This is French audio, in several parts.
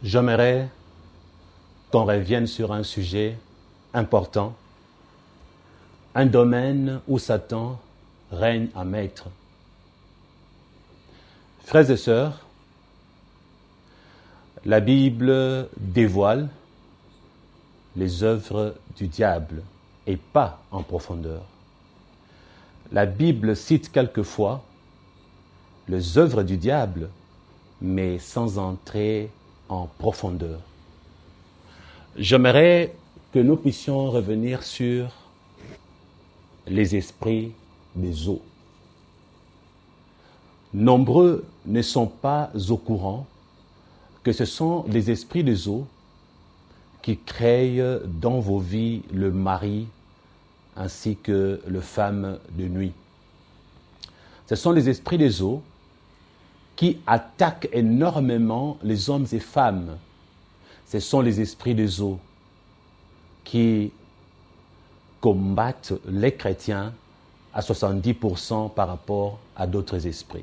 J'aimerais qu'on revienne sur un sujet important, un domaine où Satan règne en maître. Frères et sœurs, la Bible dévoile les œuvres du diable et pas en profondeur. La Bible cite quelquefois les œuvres du diable, mais sans entrer en profondeur. J'aimerais que nous puissions revenir sur les esprits des eaux. Nombreux ne sont pas au courant que ce sont les esprits des eaux qui créent dans vos vies le mari ainsi que les femmes de nuit. Ce sont les esprits des eaux qui attaquent énormément les hommes et femmes. Ce sont les esprits des eaux qui combattent les chrétiens à 70% par rapport à d'autres esprits.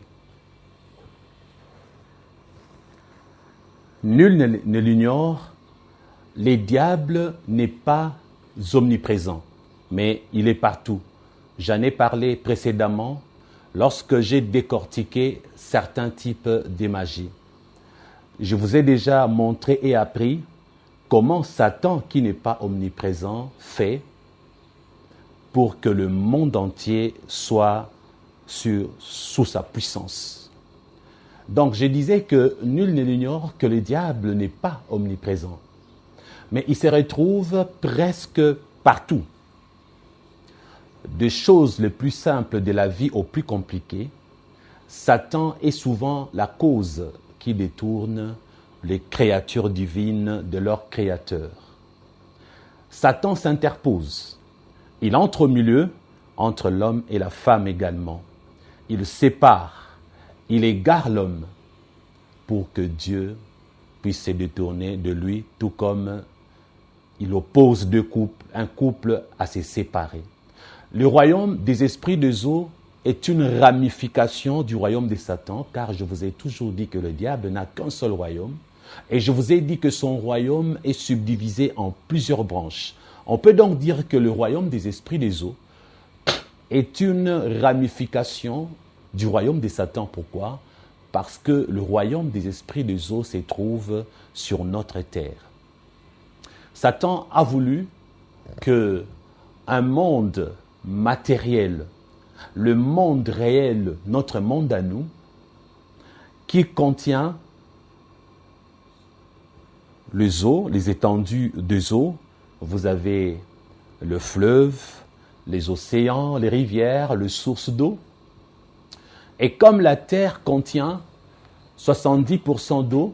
Nul ne l'ignore, le diable n'est pas omniprésent, mais il est partout. J'en ai parlé précédemment lorsque j'ai décortiqué certains types de magie. Je vous ai déjà montré et appris comment Satan, qui n'est pas omniprésent, fait pour que le monde entier soit sous sa puissance. Donc je disais que nul ne l'ignore que le diable n'est pas omniprésent, mais il se retrouve presque partout. Des choses les plus simples de la vie aux plus compliquées, Satan est souvent la cause qui détourne les créatures divines de leur Créateur. Satan s'interpose. Il entre au milieu entre l'homme et la femme également. Il sépare, il égare l'homme pour que Dieu puisse se détourner de lui, tout comme il oppose un couple à se séparer. Le royaume des esprits des eaux est une ramification du royaume de Satan, car je vous ai toujours dit que le diable n'a qu'un seul royaume, et je vous ai dit que son royaume est subdivisé en plusieurs branches. On peut donc dire que le royaume des esprits des eaux est une ramification du royaume de Satan. Pourquoi? Parce que le royaume des esprits des eaux se trouve sur notre terre. Satan a voulu que un monde matériel, le monde réel, notre monde à nous, qui contient les eaux, les étendues des eaux. Vous avez le fleuve, les océans, les rivières, les sources d'eau. Et comme la terre contient 70% d'eau,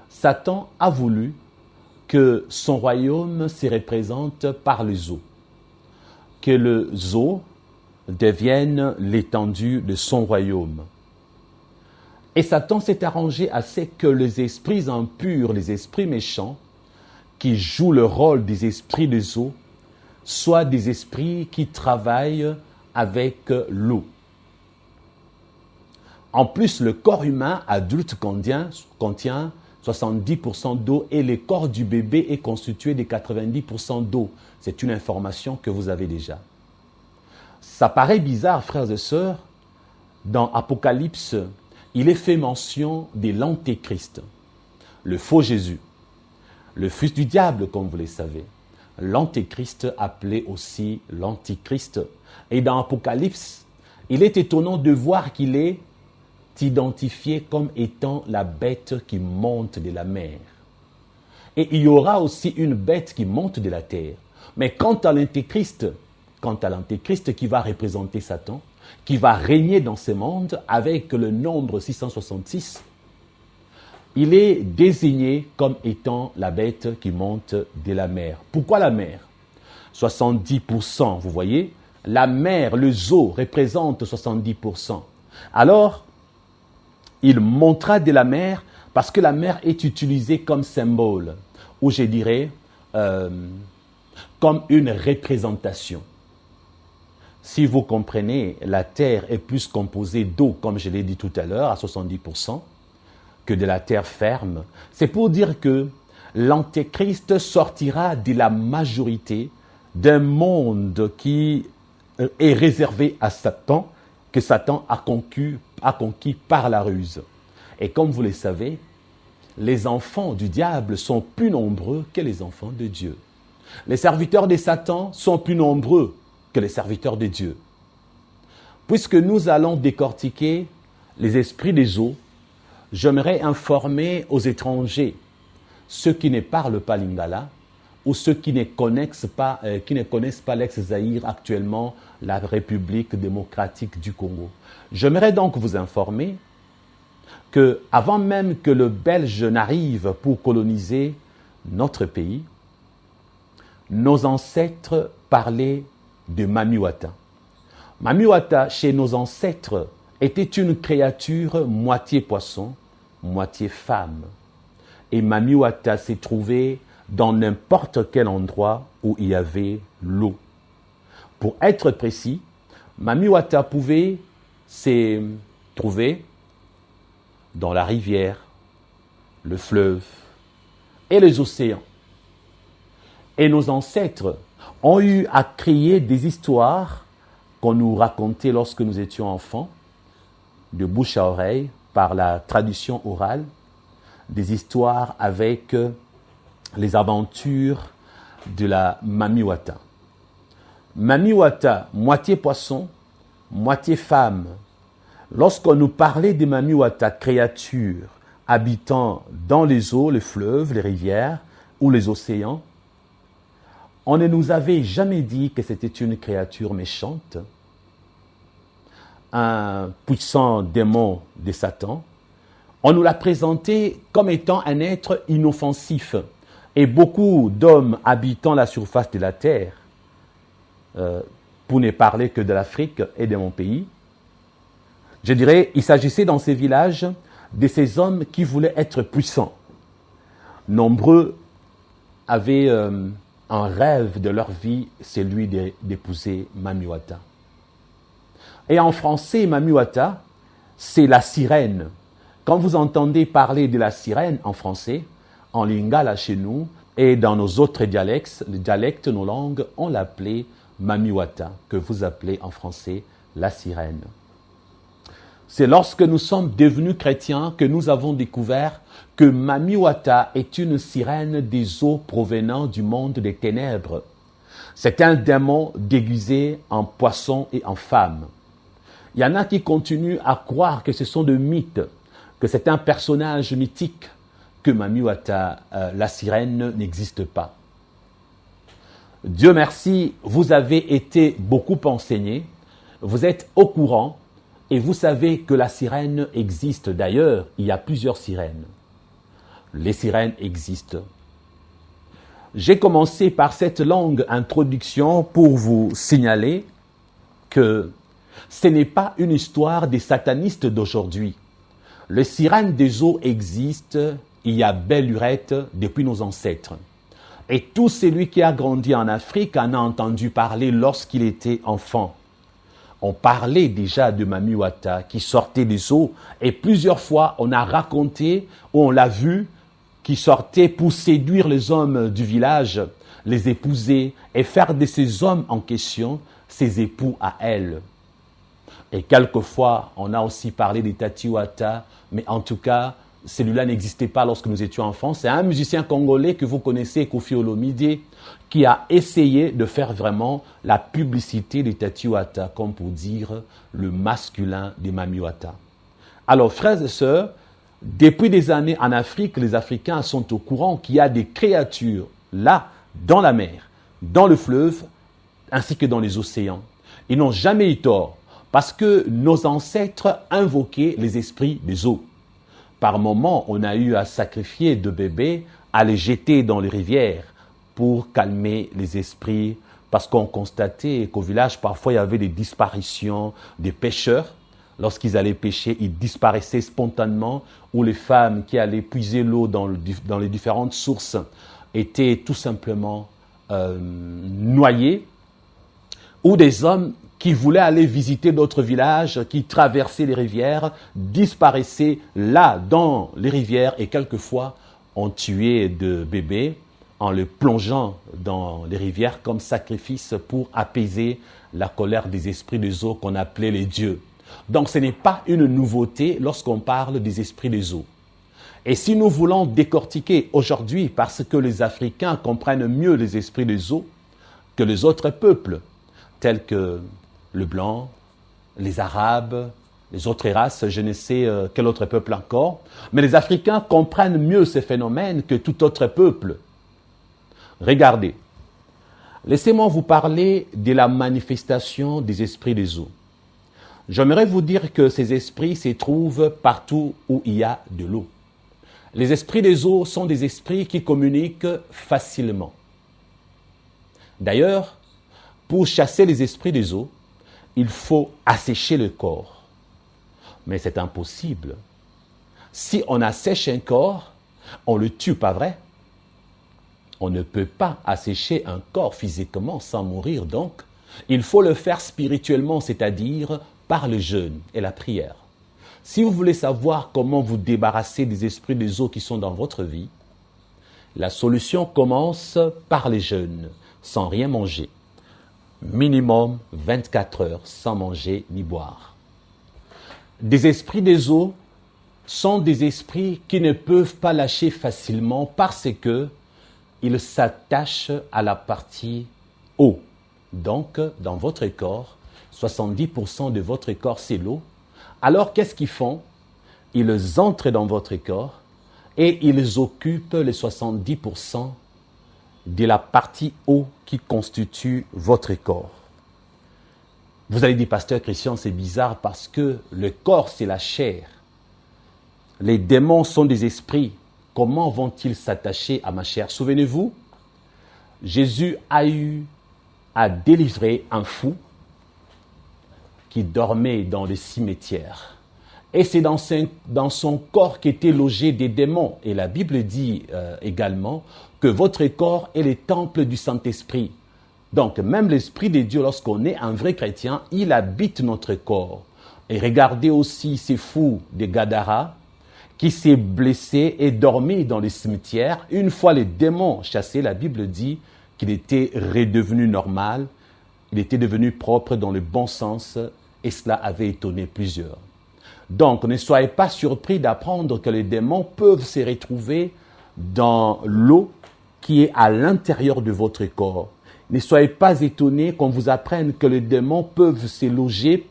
Satan a voulu que son royaume se représente par les eaux. Que les eaux deviennent l'étendue de son royaume. Et Satan s'est arrangé à ce que les esprits impurs, les esprits méchants, qui jouent le rôle des esprits des eaux, soient des esprits qui travaillent avec l'eau. En plus, le corps humain adulte contient 70% d'eau et le corps du bébé est constitué de 90% d'eau. C'est une information que vous avez déjà. Ça paraît bizarre, frères et sœurs, dans Apocalypse, il est fait mention de l'Antéchrist, le faux Jésus, le fils du diable, comme vous le savez. L'Antéchrist appelé aussi l'Antichrist. Et dans Apocalypse, il est étonnant de voir qu'il est identifié comme étant la bête qui monte de la mer. Et il y aura aussi une bête qui monte de la terre. Mais quant à l'Antéchrist qui va représenter Satan, qui va régner dans ce monde avec le nombre 666, il est désigné comme étant la bête qui monte de la mer. Pourquoi la mer? 70%, vous voyez, la mer, les eaux représentent 70%. Alors, il montera de la mer parce que la mer est utilisée comme symbole, ou je dirais comme une représentation. Si vous comprenez, la terre est plus composée d'eau, comme je l'ai dit tout à l'heure, à 70%, que de la terre ferme. C'est pour dire que l'Antéchrist sortira de la majorité d'un monde qui est réservé à Satan, que Satan a conquis par la ruse. Et comme vous le savez, les enfants du diable sont plus nombreux que les enfants de Dieu. Les serviteurs de Satan sont plus nombreux que les serviteurs de Dieu. Puisque nous allons décortiquer les esprits des eaux, j'aimerais informer aux étrangers, ceux qui ne parlent pas lingala ou ceux qui ne connaissent pas l'ex-Zaïre, actuellement la République démocratique du Congo. J'aimerais donc vous informer que, avant même que le Belge n'arrive pour coloniser notre pays, nos ancêtres parlaient de Mamiwata. Mamiwata, chez nos ancêtres, était une créature moitié poisson, moitié femme. Et Mamiwata s'est trouvé dans n'importe quel endroit où il y avait l'eau. Pour être précis, Mamiwata pouvait se trouver dans la rivière, le fleuve et les océans. Et nos ancêtres ont eu à créer des histoires qu'on nous racontait lorsque nous étions enfants, de bouche à oreille, par la tradition orale, des histoires avec les aventures de la Mamiwata. Mamiwata, moitié poisson, moitié femme. Lorsqu'on nous parlait de Mamiwata, créatures habitant dans les eaux, les fleuves, les rivières ou les océans, on ne nous avait jamais dit que c'était une créature méchante, un puissant démon de Satan. On nous l'a présenté comme étant un être inoffensif. Et beaucoup d'hommes habitant la surface de la terre, pour ne parler que de l'Afrique et de mon pays, je dirais, il s'agissait dans ces villages de ces hommes qui voulaient être puissants. Nombreux avaient un rêve de leur vie, celui d'épouser Mamiwata. Et en français, Mamiwata, c'est la sirène. Quand vous entendez parler de la sirène en français, en lingala chez nous, et dans nos autres dialectes, nos langues, on l'appelait Mamiwata, que vous appelez en français la sirène. C'est lorsque nous sommes devenus chrétiens que nous avons découvert que Mamiwata est une sirène des eaux provenant du monde des ténèbres. C'est un démon déguisé en poisson et en femme. Il y en a qui continuent à croire que ce sont des mythes, que c'est un personnage mythique, que Mamiwata, la sirène, n'existe pas. Dieu merci, vous avez été beaucoup enseigné, vous êtes au courant, et vous savez que la sirène existe. D'ailleurs, il y a plusieurs sirènes. Les sirènes existent. J'ai commencé par cette longue introduction pour vous signaler que ce n'est pas une histoire des satanistes d'aujourd'hui. Les sirènes des eaux existent, il y a belle lurette depuis nos ancêtres. Et tout celui qui a grandi en Afrique en a entendu parler lorsqu'il était enfant. On parlait déjà de Mamiwata qui sortait des eaux et plusieurs fois on a raconté ou on l'a vu qui sortait pour séduire les hommes du village, les épouser et faire de ces hommes en question ses époux à elle. Et quelquefois, on a aussi parlé des Tatiwata, mais en tout cas, celui-là n'existait pas lorsque nous étions enfants. C'est un musicien congolais que vous connaissez, Koffi Olomide, qui a essayé de faire vraiment la publicité des Tatiwata, comme pour dire le masculin des Mamiwata. Alors, frères et sœurs, depuis des années en Afrique, les Africains sont au courant qu'il y a des créatures là, dans la mer, dans le fleuve, ainsi que dans les océans. Ils n'ont jamais eu tort, parce que nos ancêtres invoquaient les esprits des eaux. Par moments, on a eu à sacrifier de bébés, à les jeter dans les rivières pour calmer les esprits, parce qu'on constatait qu'au village, parfois, il y avait des disparitions des pêcheurs. Lorsqu'ils allaient pêcher, ils disparaissaient spontanément, ou les femmes qui allaient puiser l'eau dans les différentes sources étaient tout simplement noyées, ou des hommes qui voulaient aller visiter d'autres villages, qui traversaient les rivières, disparaissaient là dans les rivières et quelquefois ont tué de bébés en le plongeant dans les rivières comme sacrifice pour apaiser la colère des esprits des eaux qu'on appelait les dieux. Donc ce n'est pas une nouveauté lorsqu'on parle des esprits des eaux. Et si nous voulons décortiquer aujourd'hui, parce que les Africains comprennent mieux les esprits des eaux que les autres peuples, tels que le blanc, les arabes, les autres races, je ne sais quel autre peuple encore, mais les Africains comprennent mieux ces phénomènes que tout autre peuple. Regardez, laissez-moi vous parler de la manifestation des esprits des eaux. J'aimerais vous dire que ces esprits se trouvent partout où il y a de l'eau. Les esprits des eaux sont des esprits qui communiquent facilement. D'ailleurs, pour chasser les esprits des eaux, il faut assécher le corps. Mais c'est impossible. Si on assèche un corps, on le tue, pas vrai? On ne peut pas assécher un corps physiquement sans mourir, donc il faut le faire spirituellement, c'est-à-dire par le jeûne et la prière. Si vous voulez savoir comment vous débarrasser des esprits des eaux qui sont dans votre vie, la solution commence par les jeûnes, sans rien manger. Minimum 24 heures sans manger ni boire. Des esprits des eaux sont des esprits qui ne peuvent pas lâcher facilement parce que ils s'attachent à la partie eau. Donc, dans votre corps, 70% de votre corps, c'est l'eau. Alors, qu'est-ce qu'ils font? Ils entrent dans votre corps et ils occupent les 70% de la partie eau qui constitue votre corps. Vous allez dire, pasteur Christian, c'est bizarre parce que le corps, c'est la chair. Les démons sont des esprits. Comment vont-ils s'attacher à ma chair? Souvenez-vous, Jésus a eu à délivrer un fou qui dormait dans les cimetières. Et c'est dans son corps qu'étaient logés des démons. Et la Bible dit également que votre corps est le temple du Saint-Esprit. Donc, même l'Esprit de Dieu, lorsqu'on est un vrai chrétien, il habite notre corps. Et regardez aussi ces fous de Gadara qui s'est blessé et dormi dans les cimetières. Une fois les démons chassés, la Bible dit qu'il était redevenu normal, il était devenu propre dans le bon sens, et cela avait étonné plusieurs. Donc, ne soyez pas surpris d'apprendre que les démons peuvent se retrouver dans l'eau qui est à l'intérieur de votre corps. Ne soyez pas étonnés qu'on vous apprenne que les démons peuvent se loger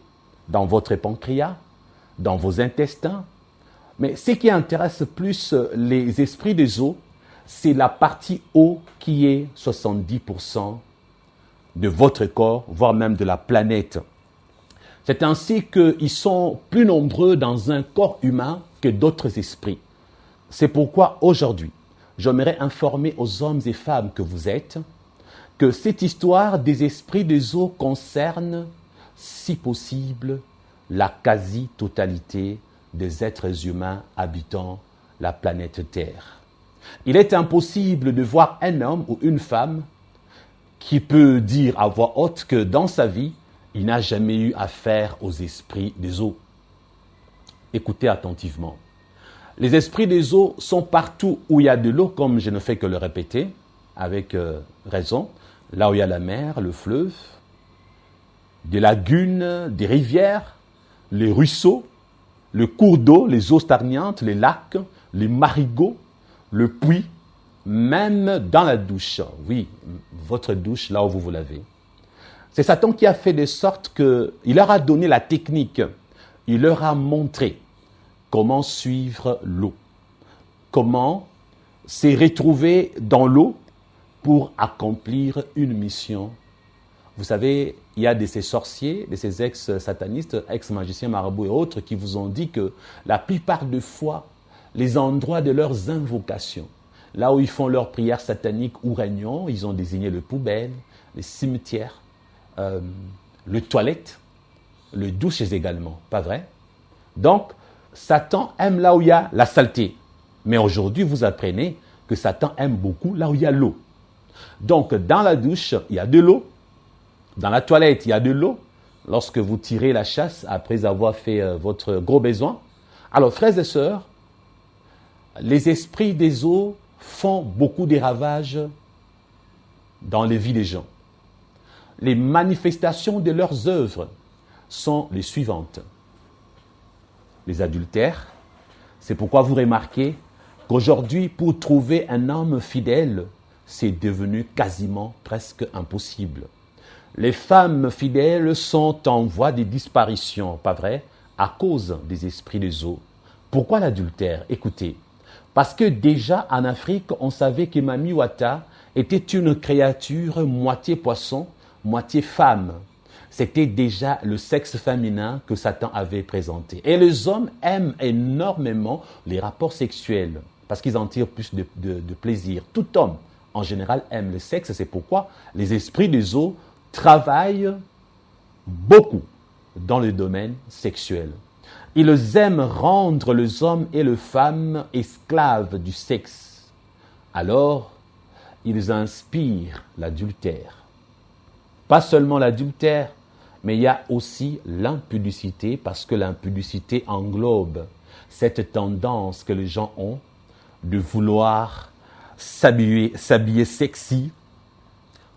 dans votre pancréas, dans vos intestins. Mais ce qui intéresse plus les esprits des eaux, c'est la partie eau qui est 70% de votre corps, voire même de la planète. C'est ainsi qu'ils sont plus nombreux dans un corps humain que d'autres esprits. C'est pourquoi aujourd'hui, j'aimerais informer aux hommes et femmes que vous êtes que cette histoire des esprits des eaux concerne, si possible, la quasi-totalité des êtres humains habitant la planète Terre. Il est impossible de voir un homme ou une femme qui peut dire à voix haute que dans sa vie, il n'a jamais eu affaire aux esprits des eaux. Écoutez attentivement. Les esprits des eaux sont partout où il y a de l'eau, comme je ne fais que le répéter, avec raison. Là où il y a la mer, le fleuve, des lagunes, des rivières, les ruisseaux, le cours d'eau, les eaux stagnantes, les lacs, les marigots, le puits, même dans la douche. Oui, votre douche, là où vous vous lavez. C'est Satan qui a fait de sorte qu'il leur a donné la technique. Il leur a montré comment suivre l'eau. Comment se retrouver dans l'eau pour accomplir une mission. Vous savez, il y a de ces sorciers, de ces ex-satanistes, ex-magiciens, marabouts et autres qui vous ont dit que la plupart des fois, les endroits de leurs invocations, là où ils font leurs prières sataniques ou réunions, ils ont désigné les poubelles, les cimetières, les toilettes, les douches également, pas vrai? Donc, Satan aime là où il y a la saleté. Mais aujourd'hui, vous apprenez que Satan aime beaucoup là où il y a l'eau. Donc, dans la douche, il y a de l'eau. Dans la toilette, il y a de l'eau. lorsque vous tirez la chasse après avoir fait votre gros besoin. Alors, frères et sœurs, les esprits des eaux font beaucoup de ravages dans les vies des gens. Les manifestations de leurs œuvres sont les suivantes. Les adultères, c'est pourquoi vous remarquez qu'aujourd'hui, pour trouver un homme fidèle, c'est devenu quasiment presque impossible. Les femmes fidèles sont en voie de disparition, pas vrai, à cause des esprits des eaux. Pourquoi l'adultère? Écoutez, parce que déjà en Afrique, on savait que Mami Wata était une créature moitié poisson, moitié femme. C'était déjà le sexe féminin que Satan avait présenté. Et les hommes aiment énormément les rapports sexuels parce qu'ils en tirent plus de plaisir. Tout homme, en général, aime le sexe. C'est pourquoi les esprits des eaux travaillent beaucoup dans le domaine sexuel. Ils aiment rendre les hommes et les femmes esclaves du sexe. Alors, ils inspirent l'adultère. Pas seulement l'adultère, mais il y a aussi l'impudicité, parce que l'impudicité englobe cette tendance que les gens ont de vouloir s'habiller sexy,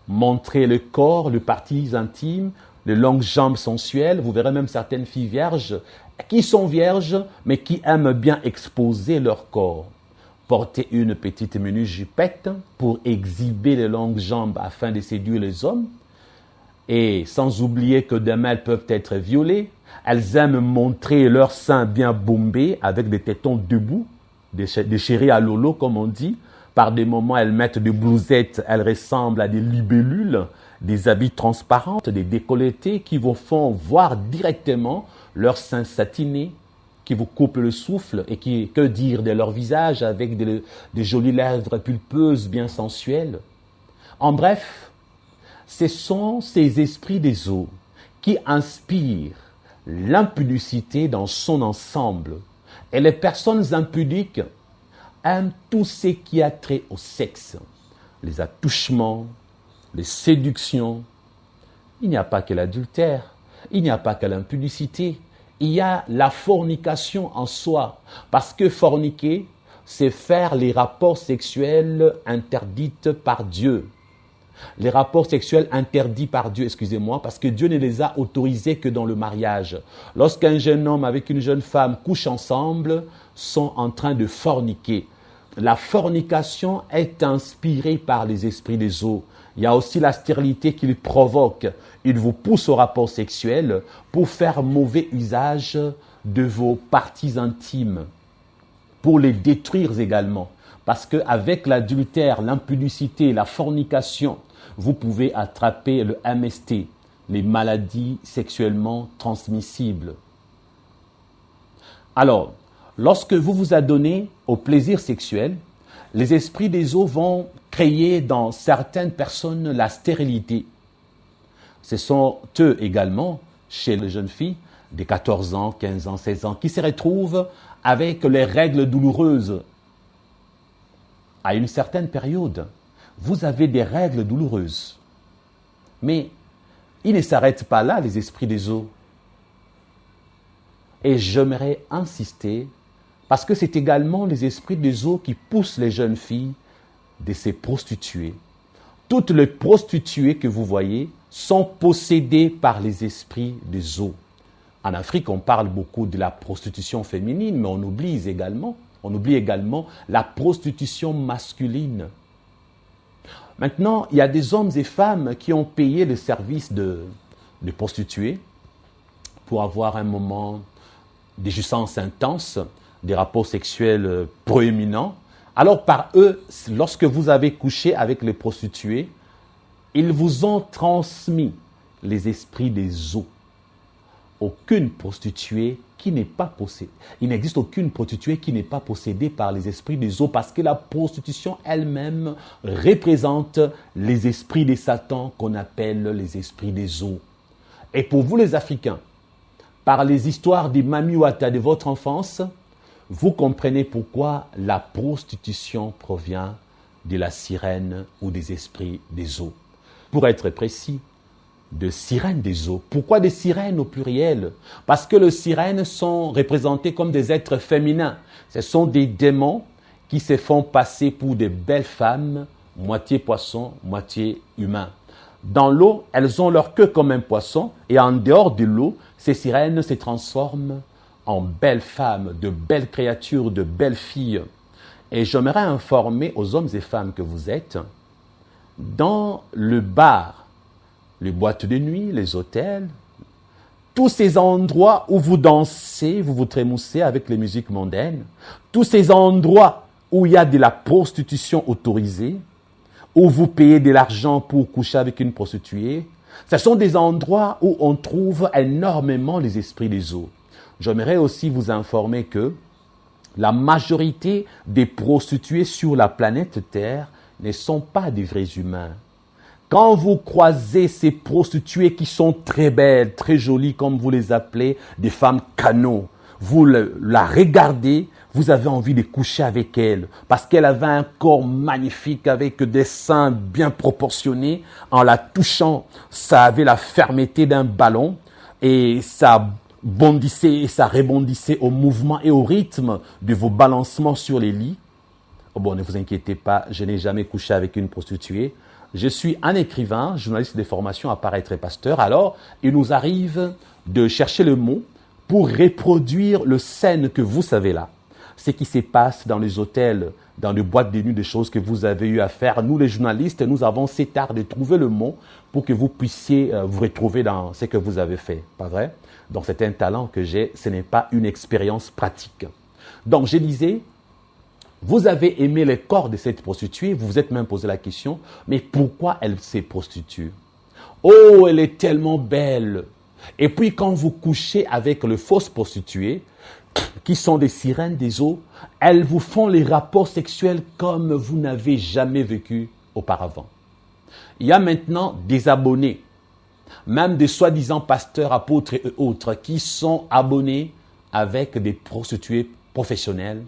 montrer le corps, les parties intimes, les longues jambes sensuelles. Vous verrez même certaines filles vierges qui sont vierges, mais qui aiment bien exposer leur corps. Porter une petite mini-jupette pour exhiber les longues jambes afin de séduire les hommes. Et sans oublier que demain, elles peuvent être violées. Elles aiment montrer leurs seins bien bombés avec des tétons debout, déchirés à lolo, comme on dit. Par des moments, elles mettent des blousettes, elles ressemblent à des libellules, des habits transparents, des décolletés qui vous font voir directement leurs seins satinés, qui vous coupent le souffle et que dire de leur visage avec des jolies lèvres pulpeuses bien sensuelles. En bref, ce sont ces esprits des eaux qui inspirent l'impudicité dans son ensemble. Et les personnes impudiques aiment tout ce qui a trait au sexe, les attouchements, les séductions. Il n'y a pas que l'adultère, il n'y a pas que l'impudicité, il y a la fornication en soi. Parce que forniquer, c'est faire les rapports sexuels interdits par Dieu. Les rapports sexuels interdits par Dieu, excusez-moi, parce que Dieu ne les a autorisés que dans le mariage. Lorsqu'un jeune homme avec une jeune femme couchent ensemble, sont en train de forniquer. La fornication est inspirée par les esprits des eaux. Il y a aussi la stérilité qu'il provoque. Il vous pousse au rapport sexuel pour faire mauvais usage de vos parties intimes, pour les détruire également. Parce qu'avec l'adultère, l'impudicité, la fornication, vous pouvez attraper le MST, les maladies sexuellement transmissibles. Alors, lorsque vous vous adonnez au plaisir sexuel, les esprits des eaux vont créer dans certaines personnes la stérilité. Ce sont eux également, chez les jeunes filles de 14 ans, 15 ans, 16 ans, qui se retrouvent avec les règles douloureuses. À une certaine période, vous avez des règles douloureuses. Mais ils ne s'arrêtent pas là, les esprits des eaux. Et j'aimerais insister, parce que c'est également les esprits des eaux qui poussent les jeunes filles de se prostituer. Toutes les prostituées que vous voyez sont possédées par les esprits des eaux. En Afrique, on parle beaucoup de la prostitution féminine, mais on oublie également la prostitution masculine. Maintenant, il y a des hommes et femmes qui ont payé le service de prostituées pour avoir un moment de jouissance intense, des rapports sexuels proéminents. Alors par eux, lorsque vous avez couché avec les prostituées, ils vous ont transmis les esprits des eaux. Aucune prostituée qui n'est pas possédée. Il n'existe aucune prostituée qui n'est pas possédée par les esprits des eaux, parce que la prostitution elle-même représente les esprits des Satan qu'on appelle les esprits des eaux. Et pour vous les Africains, par les histoires des Mami Wata de votre enfance, vous comprenez pourquoi la prostitution provient de la sirène ou des esprits des eaux. Pour être précis, de sirènes des eaux. Pourquoi des sirènes au pluriel? Parce que les sirènes sont représentées comme des êtres féminins. Ce sont des démons qui se font passer pour des belles femmes, moitié poisson, moitié humain. Dans l'eau, elles ont leur queue comme un poisson, et en dehors de l'eau, ces sirènes se transforment en belles femmes, de belles créatures, de belles filles. Et j'aimerais informer aux hommes et femmes que vous êtes, dans le bar, les boîtes de nuit, les hôtels, tous ces endroits où vous dansez, vous vous trémoussez avec les musiques mondaines, tous ces endroits où il y a de la prostitution autorisée, où vous payez de l'argent pour coucher avec une prostituée, ce sont des endroits où on trouve énormément les esprits des eaux. J'aimerais aussi vous informer que la majorité des prostituées sur la planète Terre ne sont pas des vrais humains. Quand vous croisez ces prostituées qui sont très belles, très jolies, comme vous les appelez, des femmes canaux, vous la regardez, vous avez envie de coucher avec elle parce qu'elle avait un corps magnifique avec des seins bien proportionnés. En la touchant, ça avait la fermeté d'un ballon et ça bondissait et ça rebondissait au mouvement et au rythme de vos balancements sur les lits. Oh bon, ne vous inquiétez pas, je n'ai jamais couché avec une prostituée. Je suis un écrivain, journaliste de formation à paraître et pasteur. Alors, il nous arrive de chercher le mot pour reproduire le scène que vous savez là. Ce qui se passe dans les hôtels, dans les boîtes de nuit, des choses que vous avez eu à faire. Nous, les journalistes, nous avons cet art de trouver le mot pour que vous puissiez vous retrouver dans ce que vous avez fait. Pas vrai? Donc, c'est un talent que j'ai, ce n'est pas une expérience pratique. Donc, je disais, vous avez aimé le corps de cette prostituée, vous vous êtes même posé la question, mais pourquoi elle s'est prostituée? Oh, elle est tellement belle! Et puis, quand vous couchez avec le faux prostitué, qui sont des sirènes des eaux, elles vous font les rapports sexuels comme vous n'avez jamais vécu auparavant. Il y a maintenant des abonnés, même des soi-disant pasteurs, apôtres et autres, qui sont abonnés avec des prostituées professionnelles.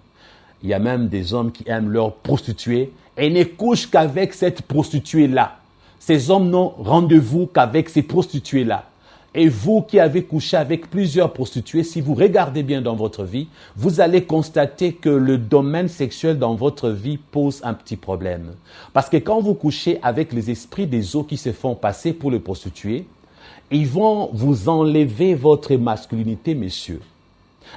Il y a même des hommes qui aiment leurs prostituées et ne couchent qu'avec cette prostituée-là. Ces hommes n'ont rendez-vous qu'avec ces prostituées-là. Et vous qui avez couché avec plusieurs prostituées, si vous regardez bien dans votre vie, vous allez constater que le domaine sexuel dans votre vie pose un petit problème. Parce que quand vous couchez avec les esprits des eaux qui se font passer pour les prostituées, ils vont vous enlever votre masculinité, messieurs.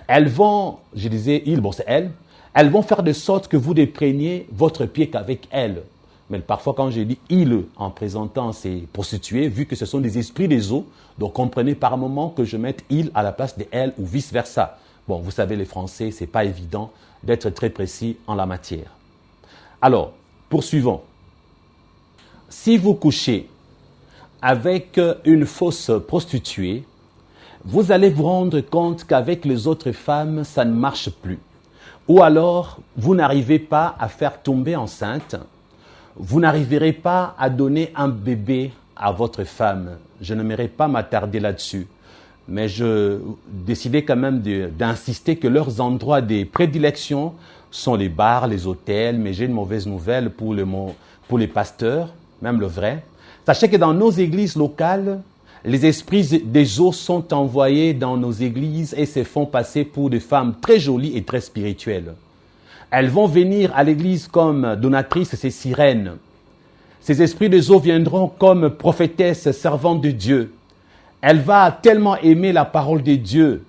Elles vont, je disais, c'est elles vont faire de sorte que vous ne preniez votre pied qu'avec elles. Mais parfois, quand je dis « il » en présentant ces prostituées, vu que ce sont des esprits des eaux, donc comprenez par moment que je mette « il » à la place de « elle » ou vice-versa. Bon, vous savez, les Français, ce n'est pas évident d'être très précis en la matière. Alors, poursuivons. Si vous couchez avec une fausse prostituée, vous allez vous rendre compte qu'avec les autres femmes, ça ne marche plus. Ou alors, vous n'arrivez pas à faire tomber enceinte. Vous n'arriverez pas à donner un bébé à votre femme. Je n'aimerais pas m'attarder là-dessus. Mais je décidais quand même d'insister que leurs endroits de prédilection sont les bars, les hôtels. Mais j'ai une mauvaise nouvelle pour les pasteurs, même le vrai. Sachez que dans nos églises locales, les esprits des eaux sont envoyés dans nos églises et se font passer pour des femmes très jolies et très spirituelles. Elles vont venir à l'église comme donatrices, ces sirènes. Ces esprits des eaux viendront comme prophétesses, servantes de Dieu. Elle va tellement aimer la parole de Dieu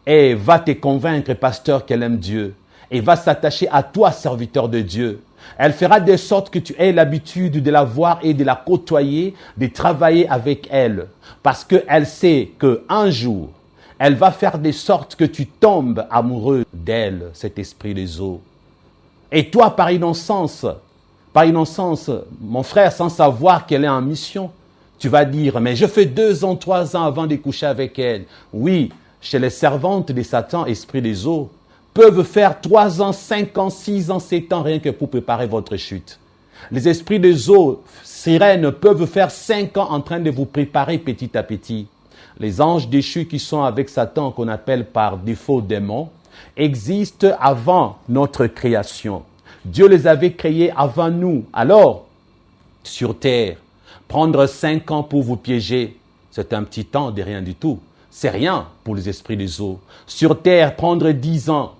et va te convaincre, pasteur, qu'elle aime Dieu. Et va s'attacher à toi, serviteur de Dieu. Elle fera de sorte que tu aies l'habitude de la voir et de la côtoyer, de travailler avec elle. Parce qu'elle sait qu'un jour, elle va faire de sorte que tu tombes amoureux d'elle, cet esprit des eaux. Et toi, par innocence, mon frère, sans savoir qu'elle est en mission, tu vas dire, mais je fais 2 ans, 3 ans avant de coucher avec elle. Oui, chez les servantes de Satan, esprit des eaux, peuvent faire 3 ans, 5 ans, 6 ans, 7 ans, rien que pour préparer votre chute. Les esprits des eaux, sirènes, peuvent faire 5 ans en train de vous préparer petit à petit. Les anges déchus qui sont avec Satan, qu'on appelle par défaut démons, existent avant notre création. Dieu les avait créés avant nous. Alors, sur terre, Prendre 5 ans pour vous piéger, c'est un petit temps de rien du tout. C'est rien pour les esprits des eaux. Sur terre, prendre 10 ans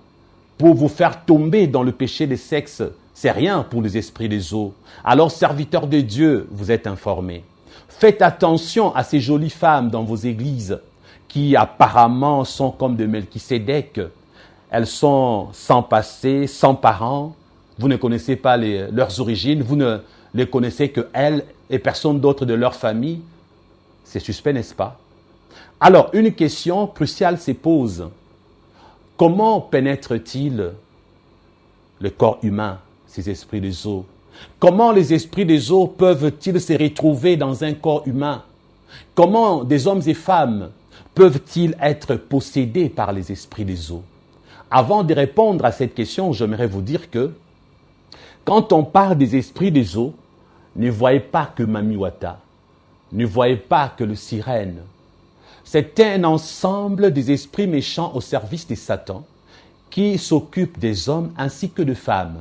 pour vous faire tomber dans le péché des sexes, c'est rien pour les esprits des eaux. Alors, serviteurs de Dieu, vous êtes informés. Faites attention à ces jolies femmes dans vos églises qui apparemment sont comme de Melchisédek. Elles sont sans passé, sans parents. Vous ne connaissez pas leurs origines. Vous ne les connaissez que elles et personne d'autre de leur famille. C'est suspect, n'est-ce pas? Alors, une question cruciale se pose. Comment pénètrent-ils le corps humain, ces esprits des eaux? Comment les esprits des eaux peuvent-ils se retrouver dans un corps humain? Comment des hommes et femmes peuvent-ils être possédés par les esprits des eaux? Avant de répondre à cette question, j'aimerais vous dire que quand on parle des esprits des eaux, ne voyez pas que Mami Wata, ne voyez pas que le sirène. C'est un ensemble des esprits méchants au service de Satan qui s'occupent des hommes ainsi que de femmes.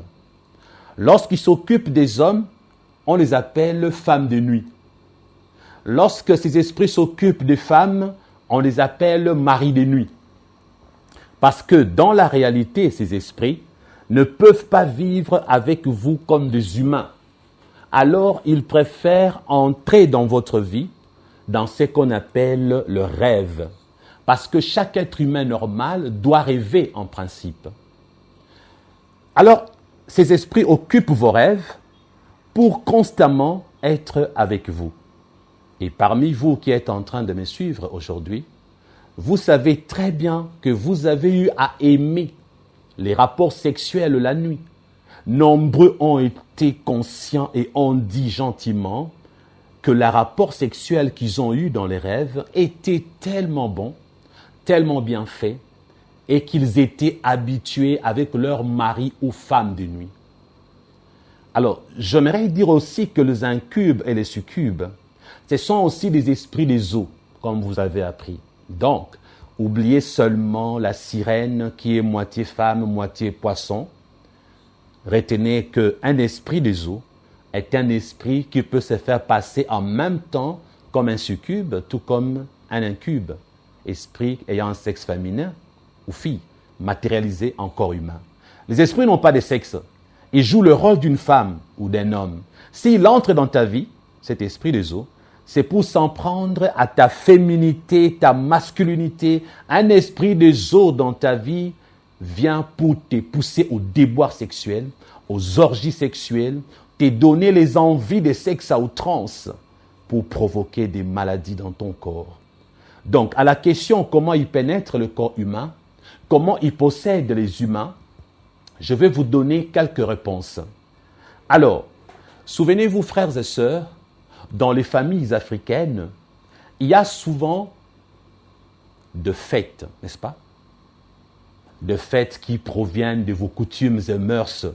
Lorsqu'ils s'occupent des hommes, on les appelle femmes de nuit. Lorsque ces esprits s'occupent des femmes, on les appelle maris de nuit. Parce que dans la réalité, ces esprits ne peuvent pas vivre avec vous comme des humains. Alors, ils préfèrent entrer dans votre vie dans ce qu'on appelle le rêve. Parce que chaque être humain normal doit rêver en principe. Alors, ces esprits occupent vos rêves pour constamment être avec vous. Et parmi vous qui êtes en train de me suivre aujourd'hui, vous savez très bien que vous avez eu à aimer les rapports sexuels la nuit. Nombreux ont été conscients et ont dit gentiment que le rapport sexuel qu'ils ont eu dans les rêves était tellement bon, tellement bien fait, et qu'ils étaient habitués avec leur mari ou femme de nuit. Alors, j'aimerais dire aussi que les incubes et les succubes, ce sont aussi des esprits des eaux, comme vous avez appris. Donc, oubliez seulement la sirène qui est moitié femme, moitié poisson. Retenez qu'un esprit des eaux est un esprit qui peut se faire passer en même temps comme un succube, tout comme un incube, esprit ayant un sexe féminin ou fille, matérialisé en corps humain. Les esprits n'ont pas de sexe. Ils jouent le rôle d'une femme ou d'un homme. S'il entre dans ta vie, cet esprit des eaux, c'est pour s'en prendre à ta féminité, ta masculinité. Un esprit des eaux dans ta vie vient pour te pousser au déboire sexuel, aux orgies sexuelles, te donner les envies de sexe à outrance pour provoquer des maladies dans ton corps. Donc, à la question comment il pénètre le corps humain, comment il possède les humains, je vais vous donner quelques réponses. Alors, souvenez-vous, frères et sœurs, dans les familles africaines, il y a souvent de fêtes, n'est-ce pas? De fêtes qui proviennent de vos coutumes et mœurs.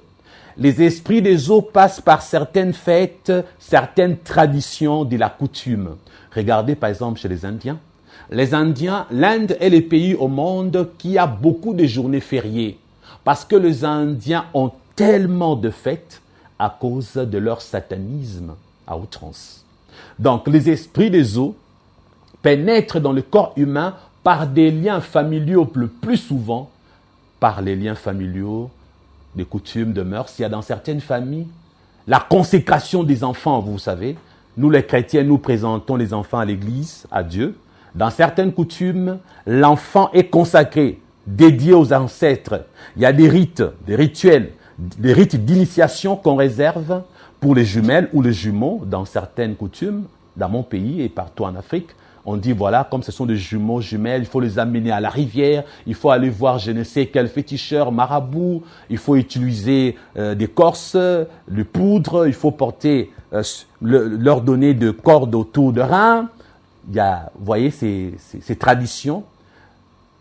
Les esprits des eaux passent par certaines fêtes, certaines traditions de la coutume. Regardez par exemple chez les Indiens. Les Indiens, l'Inde est le pays au monde qui a beaucoup de journées fériées. Parce que les Indiens ont tellement de fêtes à cause de leur satanisme à outrance. Donc, les esprits des eaux pénètrent dans le corps humain par des liens familiaux, le plus souvent par les liens familiaux, des coutumes, de mœurs. Il y a dans certaines familles la consécration des enfants, vous savez. Nous, les chrétiens, nous présentons les enfants à l'église, à Dieu. Dans certaines coutumes, l'enfant est consacré, dédié aux ancêtres. Il y a des rites, des rituels, des rites d'initiation qu'on réserve pour les jumelles ou les jumeaux dans certaines coutumes, dans mon pays et partout en Afrique. On dit, voilà, comme ce sont des jumeaux, jumelles, il faut les amener à la rivière, il faut aller voir je ne sais quel féticheur, marabout, il faut utiliser des corses, de poudre, il faut porter, leur donner de cordes autour de reins. Il y a, vous voyez, ces traditions.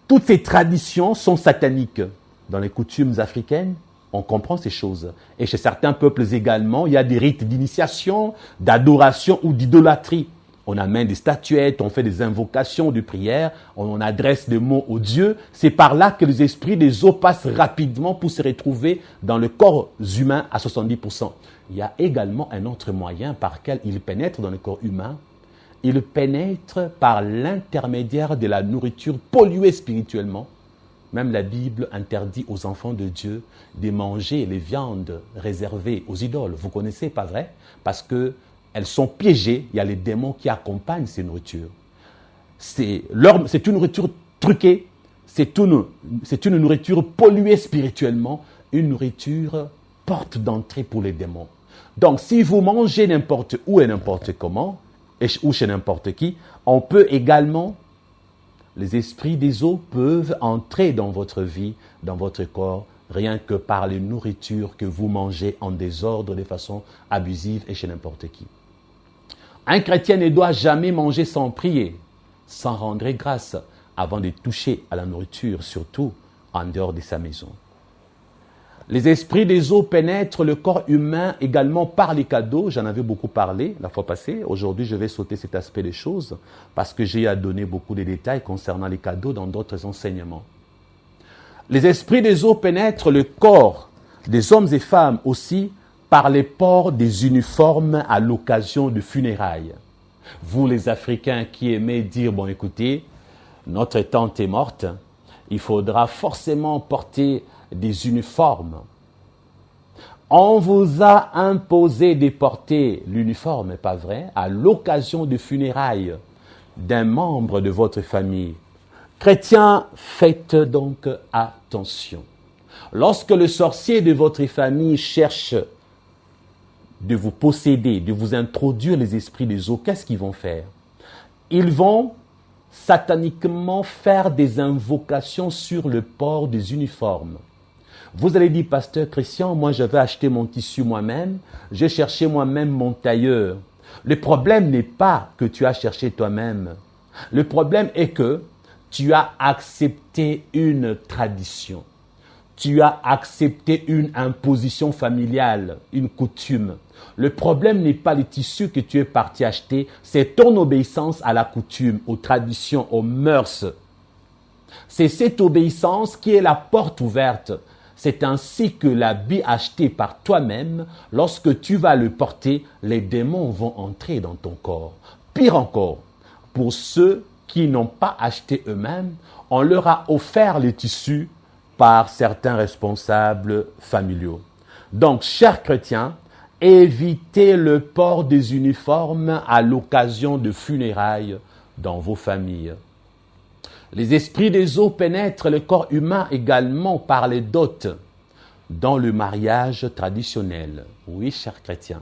Toutes ces traditions sont sataniques. Dans les coutumes africaines, on comprend ces choses. Et chez certains peuples également, il y a des rites d'initiation, d'adoration ou d'idolâtrie. On amène des statuettes, on fait des invocations de prière, on adresse des mots aux dieux. C'est par là que les esprits des eaux passent rapidement pour se retrouver dans le corps humain à 70%. Il y a également un autre moyen par lequel ils pénètrent dans le corps humain. Ils pénètrent par l'intermédiaire de la nourriture polluée spirituellement. Même la Bible interdit aux enfants de Dieu de manger les viandes réservées aux idoles. Vous connaissez, pas vrai? Parce qu'elles sont piégées. Il y a les démons qui accompagnent ces nourritures. C'est une nourriture truquée. C'est une nourriture polluée spirituellement. Une nourriture porte d'entrée pour les démons. Donc, si vous mangez n'importe où et n'importe comment, ou chez n'importe qui, on peut également, les esprits des eaux peuvent entrer dans votre vie, dans votre corps, rien que par les nourritures que vous mangez en désordre, de façon abusive et chez n'importe qui. Un chrétien ne doit jamais manger sans prier, sans rendre grâce, avant de toucher à la nourriture, surtout en dehors de sa maison. Les esprits des eaux pénètrent le corps humain également par les cadeaux. J'en avais beaucoup parlé la fois passée. Aujourd'hui, je vais sauter cet aspect des choses parce que j'ai à donner beaucoup de détails concernant les cadeaux dans d'autres enseignements. Les esprits des eaux pénètrent le corps des hommes et femmes aussi par les ports des uniformes à l'occasion de funérailles. Vous, les Africains qui aimez dire, bon écoutez, notre tante est morte, il faudra forcément porter des uniformes. On vous a imposé de porter l'uniforme, pas vrai, à l'occasion de funérailles d'un membre de votre famille. Chrétiens, faites donc attention. Lorsque le sorcier de votre famille cherche de vous posséder, de vous introduire les esprits des eaux, qu'est-ce qu'ils vont faire? Ils vont sataniquement faire des invocations sur le port des uniformes. Vous allez dire, pasteur Christian, moi je vais acheter mon tissu moi-même, j'ai cherché moi-même mon tailleur. Le problème n'est pas que tu as cherché toi-même. Le problème est que tu as accepté une tradition. Tu as accepté une imposition familiale, une coutume. Le problème n'est pas les tissus que tu es parti acheter, c'est ton obéissance à la coutume, aux traditions, aux mœurs. C'est cette obéissance qui est la porte ouverte. C'est ainsi que l'habit acheté par toi-même, lorsque tu vas le porter, les démons vont entrer dans ton corps. Pire encore, pour ceux qui n'ont pas acheté eux-mêmes, on leur a offert les tissus par certains responsables familiaux. Donc, chers chrétiens, évitez le port des uniformes à l'occasion de funérailles dans vos familles. Les esprits des eaux pénètrent le corps humain également par les dots dans le mariage traditionnel. Oui, chers chrétiens,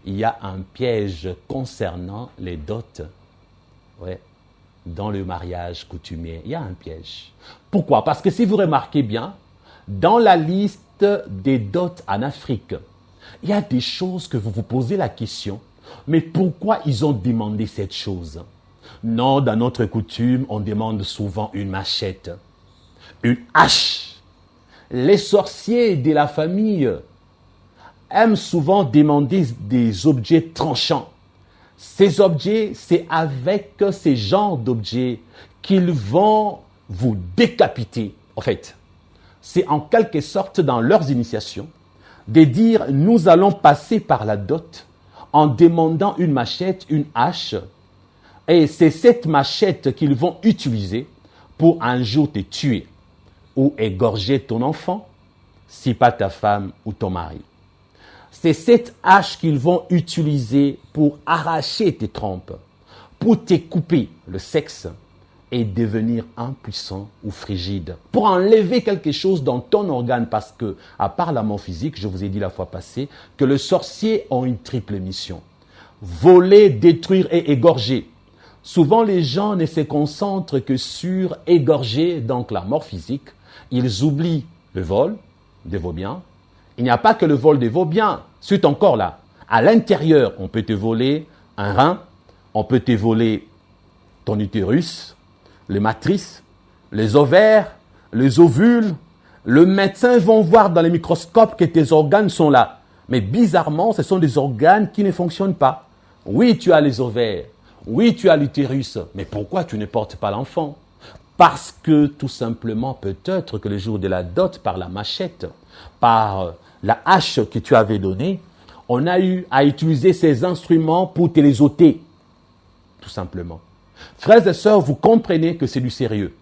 il y a un piège concernant les dots. Ouais. Dans le mariage coutumier, il y a un piège. Pourquoi? Parce que si vous remarquez bien, dans la liste des dots en Afrique, il y a des choses que vous vous posez la question, mais pourquoi ils ont demandé cette chose? Non, dans notre coutume, on demande souvent une machette, une hache. Les sorciers de la famille aiment souvent demander des objets tranchants. Ces objets, c'est avec ces genres d'objets qu'ils vont vous décapiter. En fait, c'est en quelque sorte dans leurs initiations de dire nous allons passer par la dot en demandant une machette, une hache. Et c'est cette machette qu'ils vont utiliser pour un jour te tuer ou égorger ton enfant, si pas ta femme ou ton mari. C'est cette hache qu'ils vont utiliser pour arracher tes trompes, pour te couper le sexe et devenir impuissant ou frigide, pour enlever quelque chose dans ton organe parce que, à part la mort physique, je vous ai dit la fois passée, que les sorciers ont une triple mission. Voler, détruire et égorger. Souvent, les gens ne se concentrent que sur égorger, donc la mort physique. Ils oublient le vol de vos biens. Il n'y a pas que le vol de vos biens. C'est encore là. À l'intérieur, on peut te voler un rein, on peut te voler ton utérus, les matrices, les ovaires, les ovules. Le médecin va voir dans les microscopes que tes organes sont là. Mais bizarrement, ce sont des organes qui ne fonctionnent pas. Oui, tu as les ovaires. Oui, tu as l'utérus, mais pourquoi tu ne portes pas l'enfant? Parce que tout simplement, peut-être que le jour de la dot, par la machette, par la hache que tu avais donnée, on a eu à utiliser ces instruments pour te les ôter. Tout simplement. Frères et sœurs, vous comprenez que c'est du sérieux.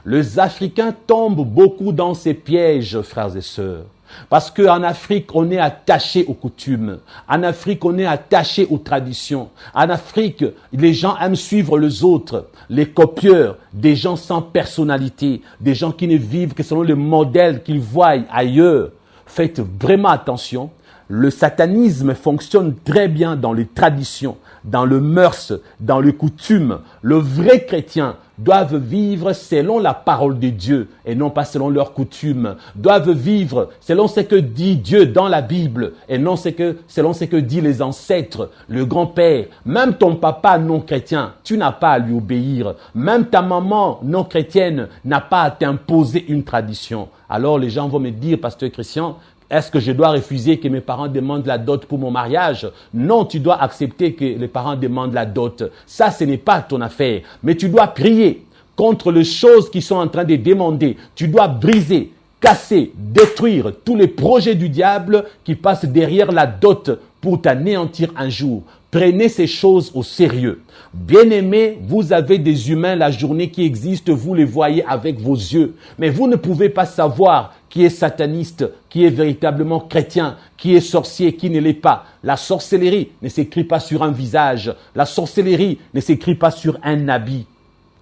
Les Africains tombent beaucoup dans ces pièges, frères et sœurs. Parce qu'en Afrique, on est attaché aux coutumes. En Afrique, on est attaché aux traditions. En Afrique, les gens aiment suivre les autres, les copieurs, des gens sans personnalité, des gens qui ne vivent que selon le modèle qu'ils voient ailleurs. Faites vraiment attention. Le satanisme fonctionne très bien dans les traditions, dans le mœurs, dans les coutumes. Le vrai chrétien doivent vivre selon la parole de Dieu et non pas selon leurs coutumes. Doivent vivre selon ce que dit Dieu dans la Bible et non selon ce que disent les ancêtres, le grand-père. Même ton papa non chrétien, tu n'as pas à lui obéir. Même ta maman non chrétienne n'a pas à t'imposer une tradition. Alors les gens vont me dire, pasteur Christian, est-ce que je dois refuser que mes parents demandent la dot pour mon mariage? Non, tu dois accepter que les parents demandent la dot. Ça, ce n'est pas ton affaire. Mais tu dois prier contre les choses qui sont en train de demander. Tu dois briser, casser, détruire tous les projets du diable qui passent derrière la dot pour t'anéantir un jour. Prenez ces choses au sérieux. Bien-aimés, vous avez des humains la journée qui existent, vous les voyez avec vos yeux. Mais vous ne pouvez pas savoir qui est sataniste, qui est véritablement chrétien, qui est sorcier, qui ne l'est pas. La sorcellerie ne s'écrit pas sur un visage. La sorcellerie ne s'écrit pas sur un habit.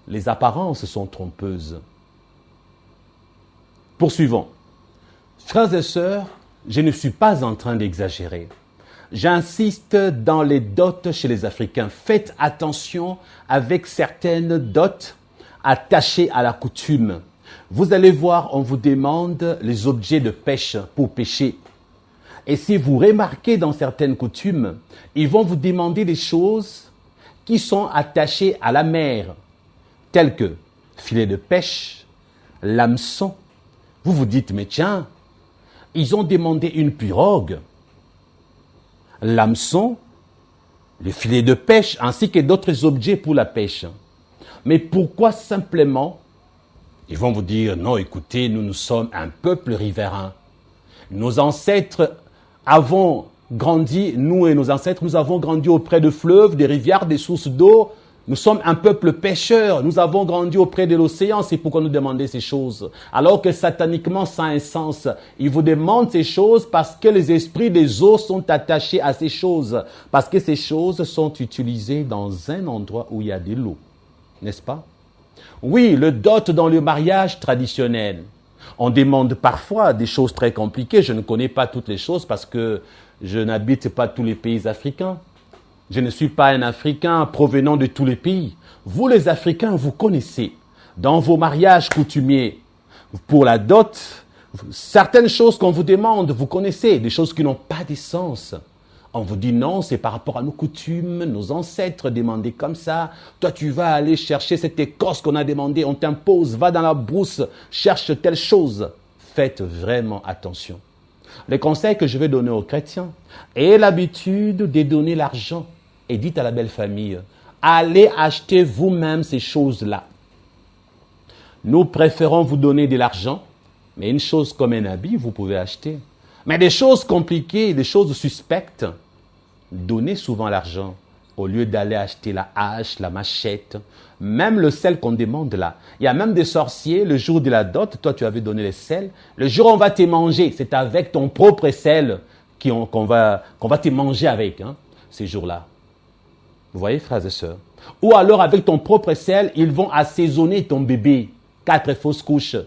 Les apparences sont trompeuses. Poursuivons. Frères et sœurs, je ne suis pas en train d'exagérer. J'insiste dans les dots chez les Africains. Faites attention avec certaines dots attachées à la coutume. Vous allez voir, on vous demande les objets de pêche pour pêcher. Et si vous remarquez dans certaines coutumes, ils vont vous demander des choses qui sont attachées à la mer, telles que filet de pêche, l'hameçon. Vous vous dites, mais tiens, ils ont demandé une pirogue, l'hameçon, le filet de pêche, ainsi que d'autres objets pour la pêche. Mais pourquoi simplement? Ils vont vous dire, non, écoutez, nous sommes un peuple riverain. Nos ancêtres avons grandi, nous et nos ancêtres, nous avons grandi auprès de fleuves, des rivières, des sources d'eau. Nous sommes un peuple pêcheur. Nous avons grandi auprès de l'océan. C'est pourquoi nous demandons ces choses. Alors que sataniquement, ça a un sens. Ils vous demandent ces choses parce que les esprits des eaux sont attachés à ces choses. Parce que ces choses sont utilisées dans un endroit où il y a de l'eau. N'est-ce pas? Oui, le dot dans le mariage traditionnel. On demande parfois des choses très compliquées. Je ne connais pas toutes les choses parce que je n'habite pas tous les pays africains. Je ne suis pas un Africain provenant de tous les pays. Vous, les Africains, vous connaissez. Dans vos mariages coutumiers, pour la dot, certaines choses qu'on vous demande, vous connaissez, des choses qui n'ont pas de sens. On vous dit non, c'est par rapport à nos coutumes, nos ancêtres demandaient comme ça. Toi, tu vas aller chercher cette écorce qu'on a demandé, on t'impose, va dans la brousse, cherche telle chose. Faites vraiment attention. Le conseil que je vais donner aux chrétiens, ayez l'habitude de donner l'argent et dites à la belle famille, allez acheter vous-même ces choses-là. Nous préférons vous donner de l'argent, mais une chose comme un habit, vous pouvez acheter. Mais des choses compliquées, des choses suspectes, donnez souvent l'argent au lieu d'aller acheter la hache, la machette, même le sel qu'on demande là. Il y a même des sorciers, le jour de la dot, toi tu avais donné le sel, le jour où on va te manger, c'est avec ton propre sel qu'on va te manger avec, ces jours-là. Vous voyez, frères et sœurs? Ou alors avec ton propre sel, ils vont assaisonner ton bébé, 4 fausses couches.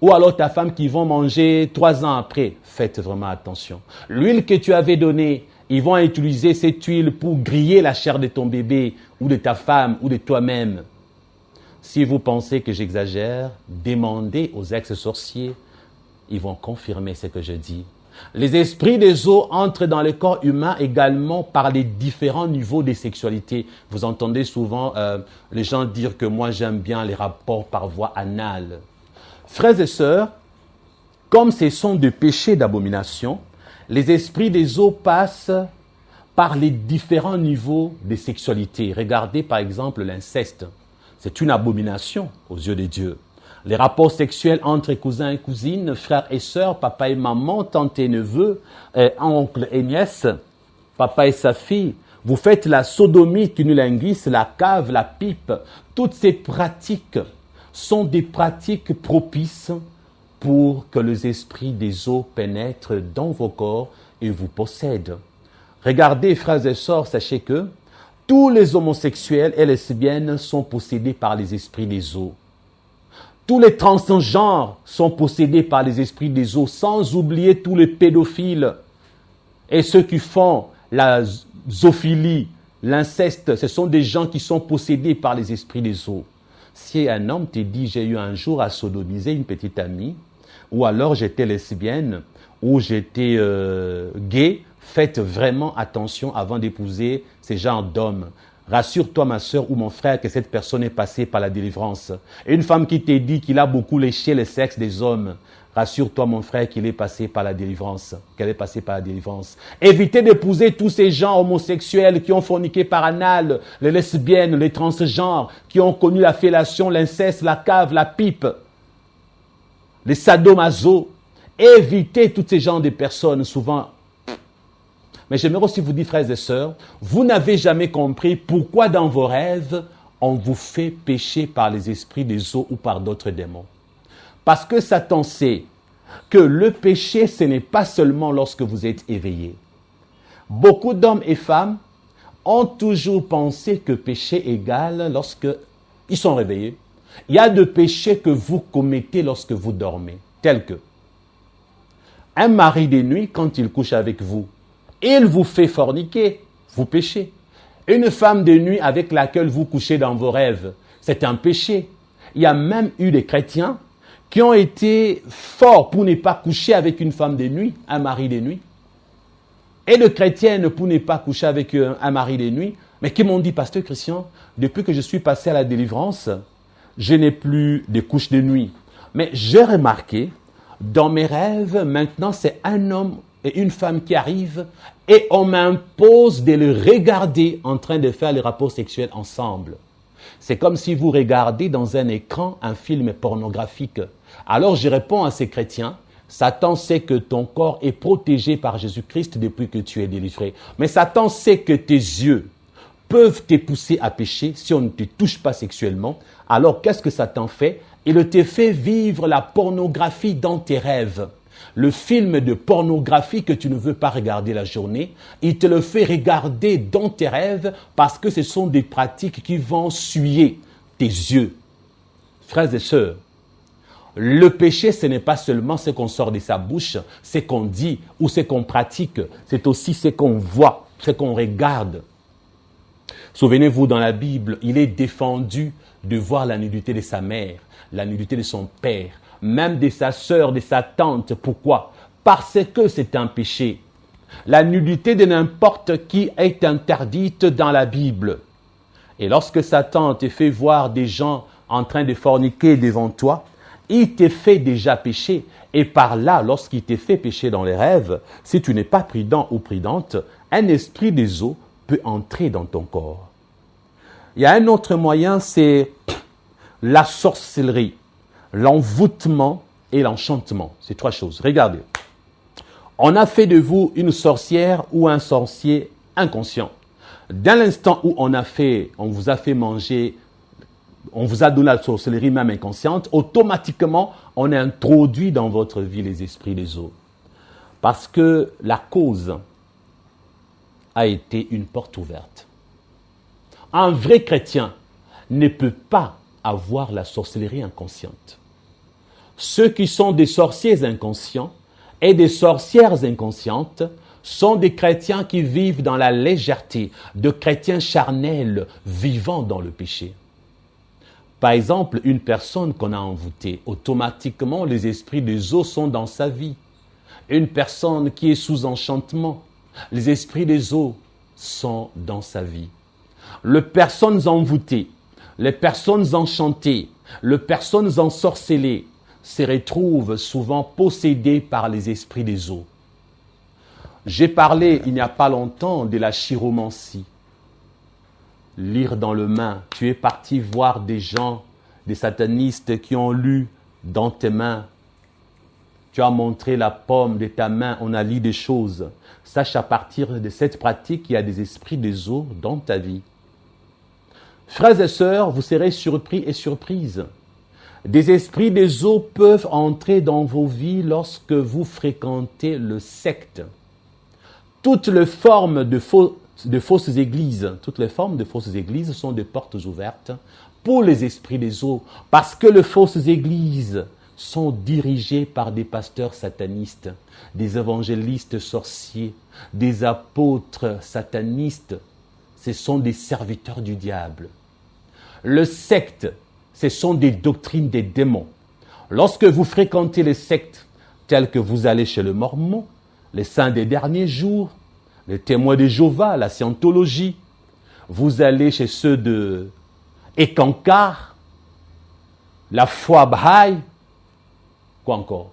Ou alors ta femme qui vont manger 3 ans après. Faites vraiment attention. L'huile que tu avais donnée, ils vont utiliser cette huile pour griller la chair de ton bébé ou de ta femme ou de toi-même. Si vous pensez que j'exagère, demandez aux ex-sorciers. Ils vont confirmer ce que je dis. Les esprits des eaux entrent dans le corps humain également par les différents niveaux de sexualité. Vous entendez souvent les gens dire que moi j'aime bien les rapports par voie anale. Frères et sœurs, comme ce sont des péchés d'abomination, les esprits des eaux passent par les différents niveaux de sexualité. Regardez par exemple l'inceste. C'est une abomination aux yeux de Dieu. Les rapports sexuels entre cousins et cousines, frères et sœurs, papa et maman, tante et neveu, oncle et nièce, papa et sa fille. Vous faites la sodomie, cunnilingus, la cave, la pipe. Toutes ces pratiques sont des pratiques propices pour que les esprits des eaux pénètrent dans vos corps et vous possèdent. Regardez, frères et sœurs, sachez que tous les homosexuels et lesbiennes sont possédés par les esprits des eaux. Tous les transgenres sont possédés par les esprits des eaux, sans oublier tous les pédophiles et ceux qui font la zoophilie, l'inceste. Ce sont des gens qui sont possédés par les esprits des eaux. Si un homme te dit « j'ai eu un jour à sodomiser une petite amie » ou alors « j'étais lesbienne » ou « j'étais gay », faites vraiment attention avant d'épouser ces genres d'hommes. Rassure-toi, ma soeur ou mon frère, que cette personne est passée par la délivrance. Une femme qui te dit qu'il a beaucoup léché le sexe des hommes, rassure-toi, mon frère, qu'il est passé par la délivrance, qu'elle est passée par la délivrance. Évitez d'épouser tous ces gens homosexuels qui ont forniqué par anal, les lesbiennes, les transgenres, qui ont connu la fellation, l'inceste, la cave, la pipe, les sadomaso. Évitez tous ces genres de personnes, souvent. Mais j'aimerais aussi vous dire, frères et sœurs, vous n'avez jamais compris pourquoi dans vos rêves, on vous fait pécher par les esprits des eaux ou par d'autres démons. Parce que Satan sait que le péché, ce n'est pas seulement lorsque vous êtes éveillé. Beaucoup d'hommes et femmes ont toujours pensé que péché égale lorsque ils sont réveillés. Il y a de péchés que vous commettez lorsque vous dormez, tels que un mari de nuit, quand il couche avec vous, il vous fait forniquer, vous péchez. Une femme de nuit avec laquelle vous couchez dans vos rêves, c'est un péché. Il y a même eu des chrétiens qui ont été forts pour ne pas coucher avec une femme de nuit, un mari de nuit, et de chrétiennes pour ne pas coucher avec un mari de nuit, mais qui m'ont dit, pasteur Christian, depuis que je suis passé à la délivrance, je n'ai plus de couches de nuit. Mais j'ai remarqué, dans mes rêves, maintenant c'est un homme et une femme qui arrivent et on m'impose de le regarder en train de faire les rapports sexuels ensemble. C'est comme si vous regardez dans un écran un film pornographique. Alors je réponds à ces chrétiens, Satan sait que ton corps est protégé par Jésus-Christ depuis que tu es délivré. Mais Satan sait que tes yeux peuvent te pousser à pécher si on ne te touche pas sexuellement. Alors qu'est-ce que Satan fait? Il te fait vivre la pornographie dans tes rêves. Le film de pornographie que tu ne veux pas regarder la journée, il te le fait regarder dans tes rêves parce que ce sont des pratiques qui vont souiller tes yeux. Frères et sœurs, le péché, ce n'est pas seulement ce qu'on sort de sa bouche, ce qu'on dit ou ce qu'on pratique, c'est aussi ce qu'on voit, ce qu'on regarde. Souvenez-vous, dans la Bible, il est défendu de voir la nudité de sa mère, la nudité de son père, même de sa sœur, de sa tante. Pourquoi? Parce que c'est un péché. La nudité de n'importe qui est interdite dans la Bible. Et lorsque Satan te fait voir des gens en train de forniquer devant toi, il te fait déjà pécher. Et par là, lorsqu'il te fait pécher dans les rêves, si tu n'es pas prudent ou prudente, un esprit des eaux peut entrer dans ton corps. Il y a un autre moyen, c'est la sorcellerie, l'envoûtement et l'enchantement. C'est trois choses. Regardez. On a fait de vous une sorcière ou un sorcier inconscient. Dès l'instant où on vous a fait manger, on vous a donné la sorcellerie même inconsciente, automatiquement, on a introduit dans votre vie les esprits des eaux. Parce que la cause a été une porte ouverte. Un vrai chrétien ne peut pas avoir la sorcellerie inconsciente. Ceux qui sont des sorciers inconscients et des sorcières inconscientes sont des chrétiens qui vivent dans la légèreté, de chrétiens charnels vivant dans le péché. Par exemple, une personne qu'on a envoûtée, automatiquement les esprits des eaux sont dans sa vie. Une personne qui est sous enchantement, les esprits des eaux sont dans sa vie. Les personnes envoûtées, les personnes enchantées, les personnes ensorcelées se retrouvent souvent possédées par les esprits des eaux. J'ai parlé il n'y a pas longtemps de la chiromancie. Lire dans le main. Tu es parti voir des gens, des satanistes qui ont lu dans tes mains. Tu as montré la paume de ta main, on a lu des choses. Sache à partir de cette pratique, il y a des esprits des eaux dans ta vie. Frères et sœurs, vous serez surpris et surprises. Des esprits des eaux peuvent entrer dans vos vies lorsque vous fréquentez le secte. Toutes les formes de fausses églises, sont des portes ouvertes pour les esprits des eaux, parce que les fausses églises sont dirigées par des pasteurs satanistes, des évangélistes sorciers, des apôtres satanistes. Ce sont des serviteurs du diable. Le secte, ce sont des doctrines des démons. Lorsque vous fréquentez les sectes telles que vous allez chez le Mormon, les saints des derniers jours, les témoins de Jéhovah, la scientologie, vous allez chez ceux de Ekankar, la foi Baha'i, quoi encore?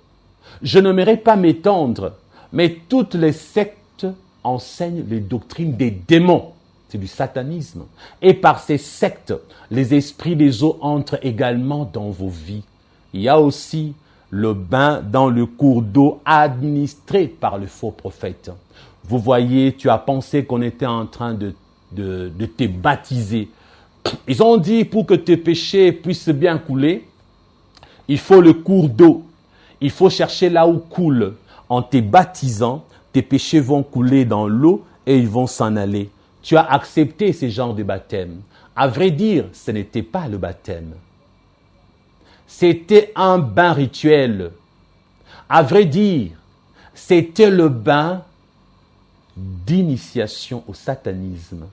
Je n'aimerais pas m'étendre, mais toutes les sectes enseignent les doctrines des démons. C'est du satanisme. Et par ces sectes, les esprits des eaux entrent également dans vos vies. Il y a aussi le bain dans le cours d'eau administré par le faux prophète. Vous voyez, tu as pensé qu'on était en train de te baptiser. Ils ont dit, pour que tes péchés puissent bien couler, il faut le cours d'eau. Il faut chercher là où coule. En te baptisant, tes péchés vont couler dans l'eau et ils vont s'en aller. Tu as accepté ce genre de baptême. À vrai dire, ce n'était pas le baptême. C'était un bain rituel. À vrai dire, c'était le bain d'initiation au satanisme.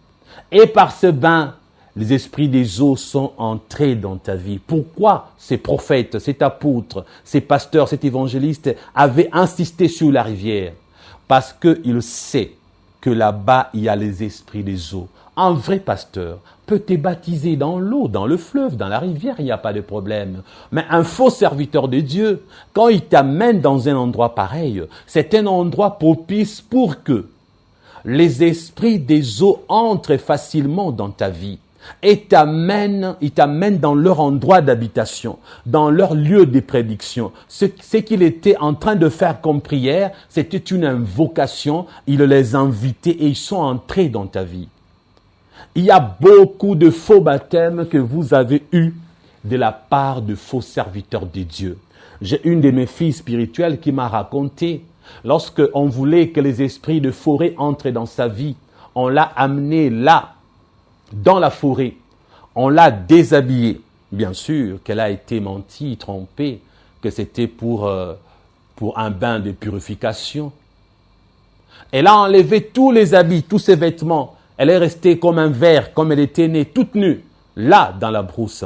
Et par ce bain, les esprits des eaux sont entrés dans ta vie. Pourquoi ces prophètes, cet apôtre, ces pasteurs, cet évangéliste avaient insisté sur la rivière? Parce qu'ils savent que là-bas, il y a les esprits des eaux. Un vrai pasteur peut te baptiser dans l'eau, dans le fleuve, dans la rivière, il n'y a pas de problème. Mais un faux serviteur de Dieu, quand il t'amène dans un endroit pareil, c'est un endroit propice pour que les esprits des eaux entrent facilement dans ta vie et ils t'amènent dans leur endroit d'habitation, dans leur lieu de prédiction. Ce qu'il était en train de faire comme prière, c'était une invocation. Il les invitait et ils sont entrés dans ta vie. Il y a beaucoup de faux baptêmes que vous avez eus de la part de faux serviteurs de Dieu. J'ai une de mes filles spirituelles qui m'a raconté, lorsque on voulait que les esprits de forêt entrent dans sa vie, on l'a amenée là, dans la forêt. On l'a déshabillée. Bien sûr qu'elle a été mentie, trompée, que c'était pour un bain de purification. Elle a enlevé tous les habits, tous ses vêtements. Elle est restée comme un verre, comme elle était née, toute nue, là, dans la brousse.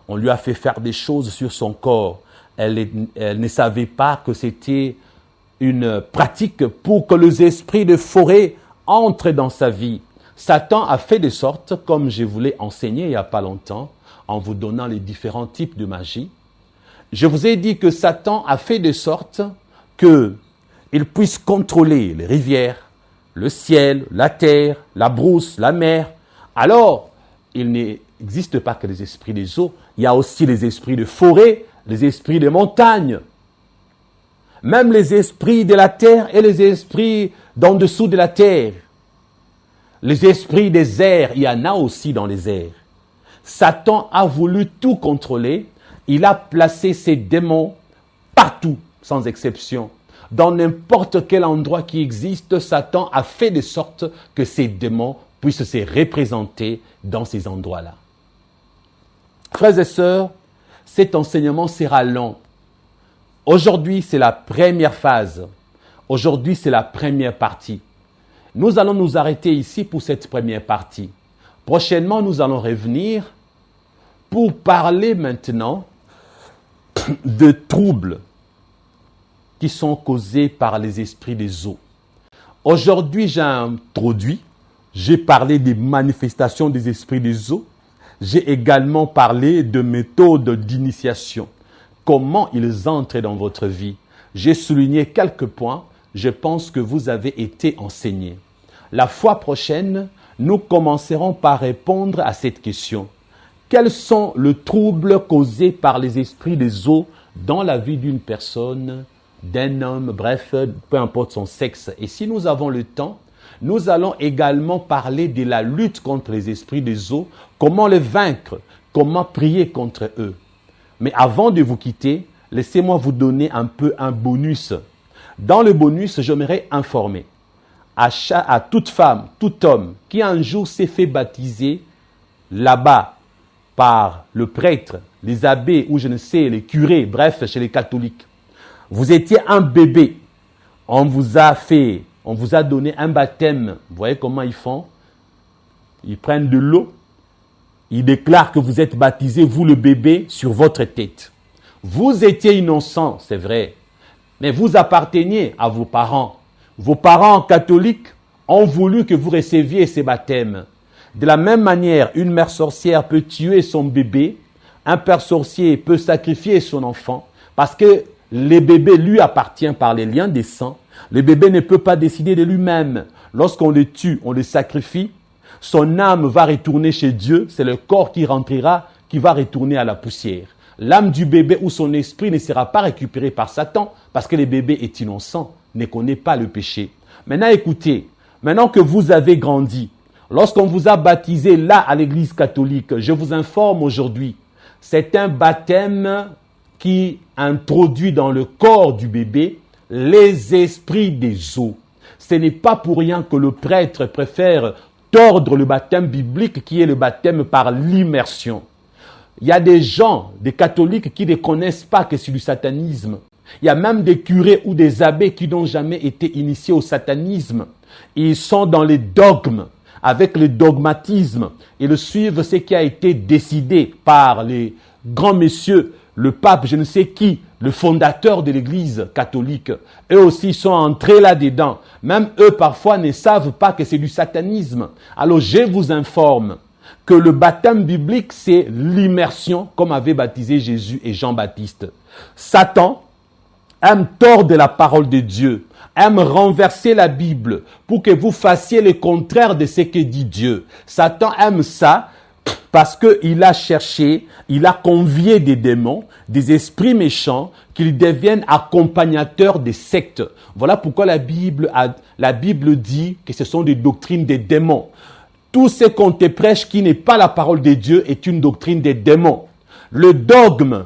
On lui a fait faire des choses sur son corps. Elle ne savait pas que c'était une pratique pour que les esprits de forêt entrent dans sa vie. Satan a fait de sorte, comme je vous l'ai enseigné il n'y a pas longtemps, en vous donnant les différents types de magie. Je vous ai dit que Satan a fait de sorte qu'il puisse contrôler les rivières, le ciel, la terre, la brousse, la mer. Alors, il n'existe pas que les esprits des eaux, il y a aussi les esprits de forêt, les esprits de montagne. Même les esprits de la terre et les esprits d'en dessous de la terre. Les esprits des airs, il y en a aussi dans les airs. Satan a voulu tout contrôler. Il a placé ses démons partout, sans exception. Dans n'importe quel endroit qui existe, Satan a fait de sorte que ces démons puissent se représenter dans ces endroits-là. Frères et sœurs, cet enseignement sera long. Aujourd'hui, c'est la première phase. Aujourd'hui, c'est la première partie. Nous allons nous arrêter ici pour cette première partie. Prochainement, nous allons revenir pour parler maintenant de troubles qui sont causés par les esprits des eaux. Aujourd'hui, j'ai parlé des manifestations des esprits des eaux. J'ai également parlé de méthodes d'initiation. Comment ils entrent dans votre vie. J'ai souligné quelques points. je pense que vous avez été enseigné. La fois prochaine, nous commencerons par répondre à cette question. Quels sont les troubles causés par les esprits des eaux dans la vie d'une personne, d'un homme, bref, peu importe son sexe. Et si nous avons le temps, nous allons également parler de la lutte contre les esprits des eaux, comment les vaincre, comment prier contre eux. Mais avant de vous quitter, laissez-moi vous donner un peu un bonus. Dans le bonus, j'aimerais informer à toute femme, tout homme qui un jour s'est fait baptiser là-bas par le prêtre, les abbés ou je ne sais, les curés, bref, chez les catholiques. Vous étiez un bébé, on vous a donné un baptême. Vous voyez comment ils font? Ils prennent de l'eau, ils déclarent que vous êtes baptisé, vous le bébé, sur votre tête. Vous étiez innocent, c'est vrai, mais vous apparteniez à vos parents. Vos parents catholiques ont voulu que vous receviez ces baptêmes. De la même manière, une mère sorcière peut tuer son bébé, un père sorcier peut sacrifier son enfant, parce que le bébé lui appartient par les liens des sangs. Le bébé ne peut pas décider de lui-même. Lorsqu'on le tue, on le sacrifie. Son âme va retourner chez Dieu. C'est le corps qui rentrera, qui va retourner à la poussière. L'âme du bébé ou son esprit ne sera pas récupéré par Satan parce que le bébé est innocent, ne connaît pas le péché. Maintenant, écoutez, maintenant que vous avez grandi, lorsqu'on vous a baptisé là à l'église catholique, je vous informe aujourd'hui, c'est un baptême qui introduit dans le corps du bébé les esprits des eaux. Ce n'est pas pour rien que le prêtre préfère tordre le baptême biblique qui est le baptême par l'immersion. Il y a des gens, des catholiques qui ne connaissent pas que c'est du satanisme. Il y a même des curés ou des abbés qui n'ont jamais été initiés au satanisme. Ils sont dans les dogmes, avec le dogmatisme. Ils suivent ce qui a été décidé par les grands messieurs, le pape, je ne sais qui, le fondateur de l'église catholique. Eux aussi sont entrés là-dedans. Même eux, parfois, ne savent pas que c'est du satanisme. Alors, je vous informe que le baptême biblique, c'est l'immersion, comme avait baptisé Jésus et Jean-Baptiste. Satan aime tordre la parole de Dieu, aime renverser la Bible pour que vous fassiez le contraire de ce que dit Dieu. Satan aime ça parce qu'il a cherché, il a convié des démons, des esprits méchants, qu'ils deviennent accompagnateurs des sectes. Voilà pourquoi la Bible dit que ce sont des doctrines des démons. Tout ce qu'on te prêche qui n'est pas la parole de Dieu est une doctrine des démons. Le dogme,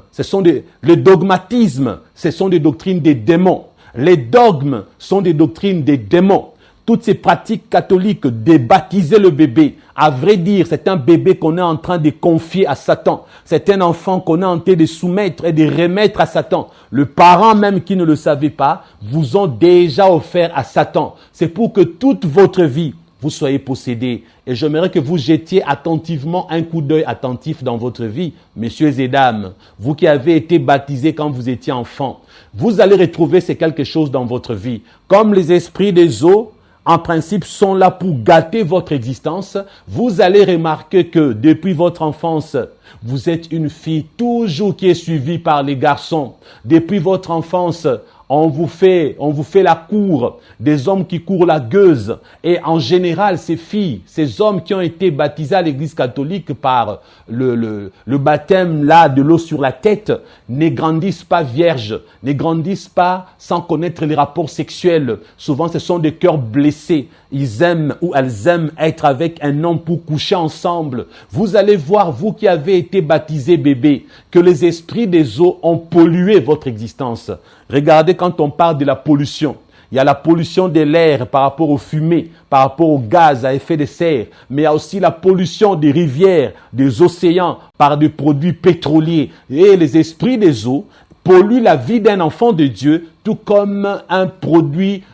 le dogmatisme, ce sont des doctrines des démons. Les dogmes sont des doctrines des démons. Toutes ces pratiques catholiques de baptiser le bébé, à vrai dire, c'est un bébé qu'on est en train de confier à Satan. C'est un enfant qu'on est en train de soumettre et de remettre à Satan. Le parent même qui ne le savait pas, vous ont déjà offert à Satan. C'est pour que toute votre vie, vous soyez possédés. Et j'aimerais que vous jetiez attentivement un coup d'œil attentif dans votre vie, messieurs et dames. Vous qui avez été baptisés quand vous étiez enfant, vous allez retrouver ces quelque chose dans votre vie. Comme les esprits des eaux, en principe, sont là pour gâter votre existence. Vous allez remarquer que depuis votre enfance, vous êtes une fille toujours qui est suivie par les garçons. Depuis votre enfance, on vous fait la cour, des hommes qui courent la gueuse. Et en général, ces filles, ces hommes qui ont été baptisés à l'église catholique par le baptême là de l'eau sur la tête, ne grandissent pas vierges, ne grandissent pas sans connaître les rapports sexuels. Souvent, ce sont des cœurs blessés. Ils aiment ou elles aiment être avec un homme pour coucher ensemble. Vous allez voir, vous qui avez été baptisés bébés, que les esprits des eaux ont pollué votre existence. Regardez quand on parle de la pollution. Il y a la pollution de l'air par rapport aux fumées, par rapport aux gaz à effet de serre. Mais il y a aussi la pollution des rivières, des océans par des produits pétroliers. Et les esprits des eaux polluent la vie d'un enfant de Dieu, tout comme un produit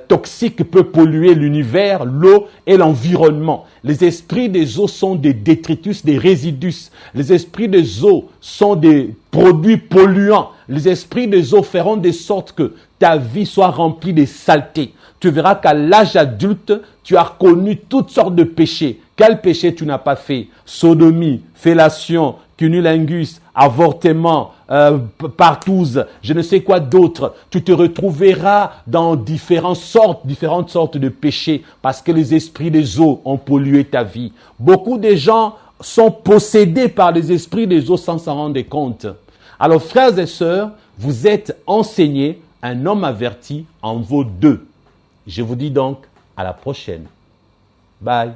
toxique peut polluer l'univers, l'eau et l'environnement. Les esprits des eaux sont des détritus, des résidus. Les esprits des eaux sont des produits polluants. Les esprits des eaux feront de sorte que ta vie soit remplie de saleté. Tu verras qu'à l'âge adulte, tu as connu toutes sortes de péchés. Quel péché tu n'as pas fait? Sodomie, fellation, cunnilingus, avortement, partouze, je ne sais quoi d'autre. Tu te retrouveras dans différentes sortes de péchés parce que les esprits des eaux ont pollué ta vie. Beaucoup de gens sont possédés par les esprits des eaux sans s'en rendre compte. Alors, frères et sœurs, vous êtes enseignés, un homme averti en vaut deux. Je vous dis donc à la prochaine. Bye.